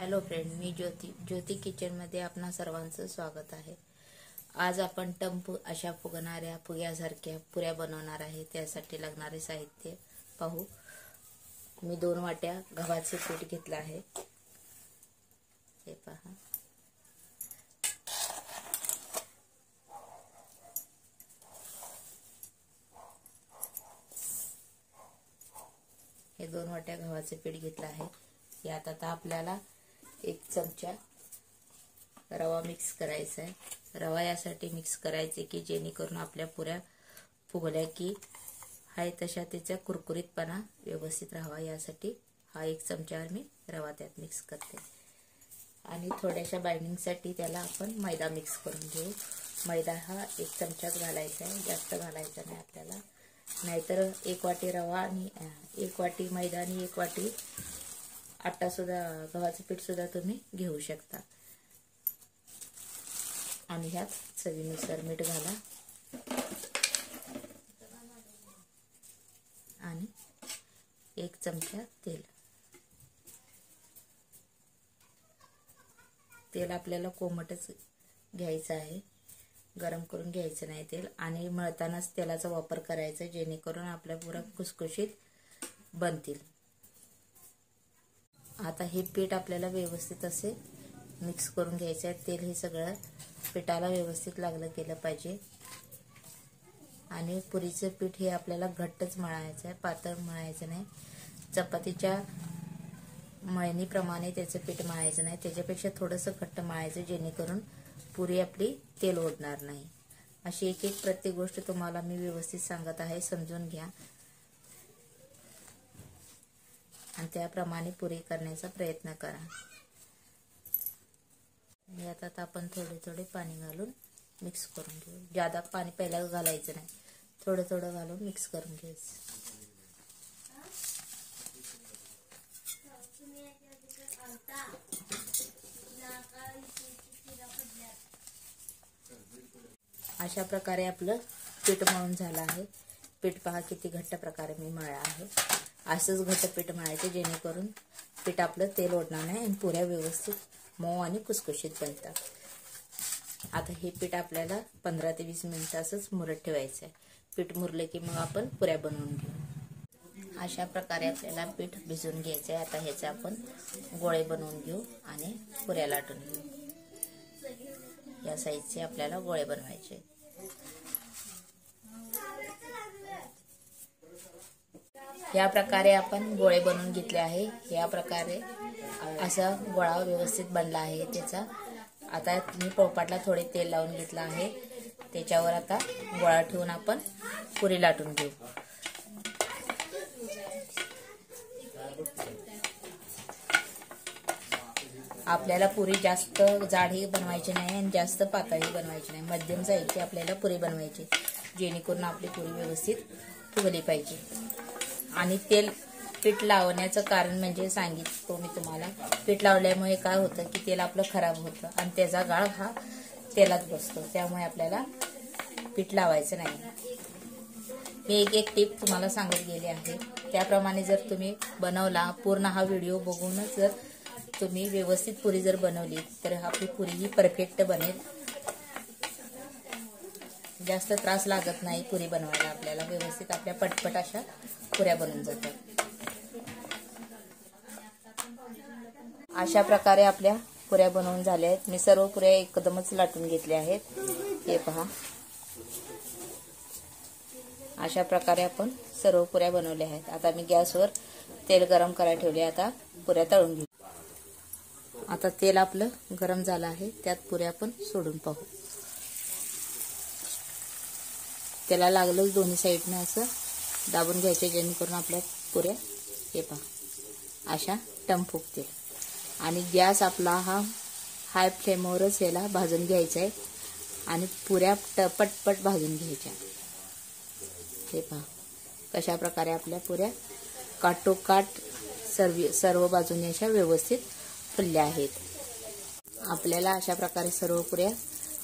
Hello friend, मी ज्योती किचनमध्ये आपणा सर्वांचं स्वागत आहे। आज आपण टंप अशा फुगणाऱ्या फुग्यासारख्या पुऱ्या बनवणार आहे। त्यासाठी लागणारे साहित्य पाहू। मी 2 वाट्या गव्हाचे पीठ घेतले आहे। हे पहा, हे 2 वाट्या गव्हाचे पीठ घेतले आहे। यात आता आपल्याला 1 चमचा रवा मिक्स करायचा आहे। रवा यासाठी मिक्स करायचे की जेणेकरून आपल्या पुऱ्या फुगल्या की हाय तशा त्याचा कुरकुरीतपणा व्यवस्थित राहावा, यासाठी हा 1 चमचा मी रवा त्यात मिक्स करते। आणि थोड्याशा बाइंडिंगसाठी त्याला आपण मैदा मिक्स करून घेऊ। मैदा हा 1 चमचाच घालायचा आहे, जास्त घालायचा नाही आपल्याला, नाहीतर 1 वाटी रवा आणि 1 वाटी मैदा आणि 1 वाटी आटा सुद्धा, गव्हाचं पीठ सुद्धा तुम्ही घेऊ शकता। आणि ह्यात चवीनुसार मीठ घाला आणि 1 चमचा तेल। तेल आपल्याला कोमटच घ्यायचं आहे, गरम करून घ्यायचं नाही तेल। आणि मळतानाच तेलाचा वापर करायचा जेणेकरून आपल्या पुऱ्या खुसखुशीत बनतील। आता हे पीठ आपल्याला व्यवस्थित असे मिक्स करून घ्यायचे आहे। तेल हे सगळं पिठाला व्यवस्थित लागलं गेलं पाहिजे। आणि पुरीचं पीठ हे आपल्याला घट्टच मळायचं आहे, पातळ मळायचं नाही। चपातीच्या मळणीप्रमाणे त्याचं पीठ मळायचं नाही, त्याच्यापेक्षा थोडंसं घट्ट मळायचं जेणेकरून पुरी आपली तेल ओढणार नाही। अशी एक प्रत्येक गोष्ट तुम्हाला मी व्यवस्थित सांगत आहे, समजून घ्या आणि त्याप्रमाणे पुरी करण्याचा प्रयत्न करा। यात आता आपण थोडे थोडे पाणी घालून मिक्स करून घेऊ। ज्यादा पाणी पहिला घालायचं नाही, थोडं थोडं घालून मिक्स करून घ्यायचं। अशा प्रकारे आपलं पीठ मळून झालं आहे। पीठ पहा किती घट्ट प्रकारे मी मळलं आहे। असंच घट्ट पीठ मळायचं जेणेकरून पीठ आपलं तेल ओढणार नाही आणि पुऱ्या व्यवस्थित मऊ आणि कुसकुशीत बनतात। आता हे पीठ आपल्याला 15 ते 20 मिनिटं असंच मुरत ठेवायचं आहे। पीठ मुरले की मग आपण पुऱ्या बनवून घेऊ। अशा प्रकारे आपल्याला पीठ भिजवून घ्यायचं आहे। आता ह्याचे आपण गोळे बनवून घेऊ आणि पुऱ्या लाटून घेऊ। या साईजचे आपल्याला गोळे बनवायचे। या प्रकारे आपण गोळे बनवून घेतले आहे। या प्रकारे असा गोळा व्यवस्थित बनला आहे त्याचा। आता मी पोळपाटला थोडे तेल लावून घेतलं आहे, त्याच्यावर आता गोळा ठेवून आपण पुरी लाटून घेऊ। आपल्याला पुरी जास्त जाडही बनवायची नाही आणि जास्त पातळही बनवायची नाही, मध्यम साईजची आपल्याला पुरी बनवायची जेणेकरून आपली पुरी व्यवस्थित फुगली पाहिजे। आणि पीठ लावण्याचं कारण म्हणजे सांगितलं मी तुम्हाला, पीठ लावल्यामुळे काय होतं की तेल आपलं खराब होतं आणि त्याचा गाळ हा तेलात बसतो, त्यामुळे आपल्याला पीठ लावायचं नाही। मी एक टिप तुम्हाला सांगत गेले आहे, त्याप्रमाणे जर तुम्ही बनवला, पूर्ण हा व्हिडिओ बघूनच जर तुम्ही व्यवस्थित पुरी जर बनवली तर आपली पुरी ही परफेक्ट बनेल। जास्त त्रास लागत नाही पुरी बनवायला, आपल्याला व्यवस्थित आपल्या पटपट अशा पुऱ्या बनून जातात। अशा प्रकारे आपल्या पुऱ्या बनवून झाल्या आहेत। मी सर्व पुऱ्या एकदमच लाटून घेतल्या आहेत। हे पहा, अशा प्रकारे आपण सर्व पुऱ्या बनवल्या आहेत। आता मी गॅसवर तेल गरम करायला ठेवले, आता पुऱ्या तळून घेऊ। आता तेल आपलं गरम झालं आहे, त्यात पुऱ्या आपण सोडून पाहू। त्याला लागलं दोन्ही साईडने असं दाबून घ्यायचे जेणेकरून आपल्या पुऱ्या हे पहा अशा टम फुगतील। आणि गॅस आपला हा हाय फ्लेमवरच याला भाजून घ्यायचा आहे आणि पुऱ्या पटपट भाजून घ्यायच्या। हे पहा कशा प्रकारे आपल्या पुऱ्या काटोकाट सर्व बाजूने अशा व्यवस्थित फुलल्या आहेत। आपल्याला अशा प्रकारे सर्व पुऱ्या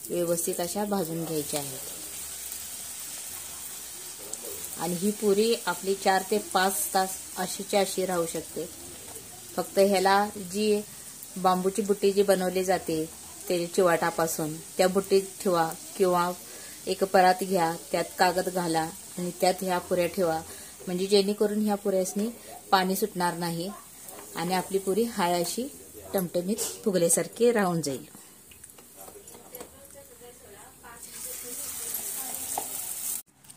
व्यवस्थित अशा भाजून घ्यायच्या आहेत। आणि ही पुरी आपली 4 ते 5 तास अशीच्या अशी राहू शकते। फक्त ह्याला जी बांबूची बुट्टी जी बनवली जाते ते चिवाटापासून, त्या बुट्टीत ठेवा किंवा एक परात घ्या, त्यात कागद घाला आणि त्यात ह्या पुऱ्या ठेवा, म्हणजे जेणेकरून ह्या पुऱ्यासनी पाणी सुटणार नाही आणि आपली पुरी हाय अशी टमटमीत फुगल्यासारखी राहून जाईल.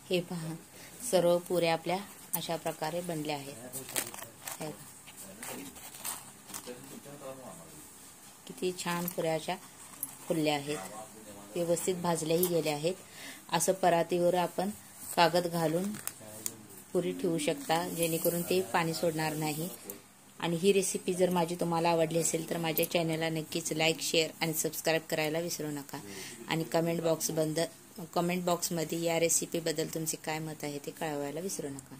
हे पहा, सर्व पुऱ्या आपल्या अशा प्रकारे बनल्या आहेत. किती छान पुऱ्या अशा फुलल्या आहेत, व्यवस्थित भाजल्याही गेल्या आहेत. असं परातीवर आपण कागद घालून पुरी ठेवू शकता, जेणेकरून ते पाणी सोडणार नाही. आणि ही रेसिपी जर माझी तुम्हाला आवडली असेल तर माझ्या चॅनलला नक्कीच लाईक, शेअर आणि सबस्क्राईब करायला विसरू नका. आणि कमेंट बॉक्समध्ये या रेसिपीबद्दल तुमचे काय मत आहे ते कळवायला विसरू नका.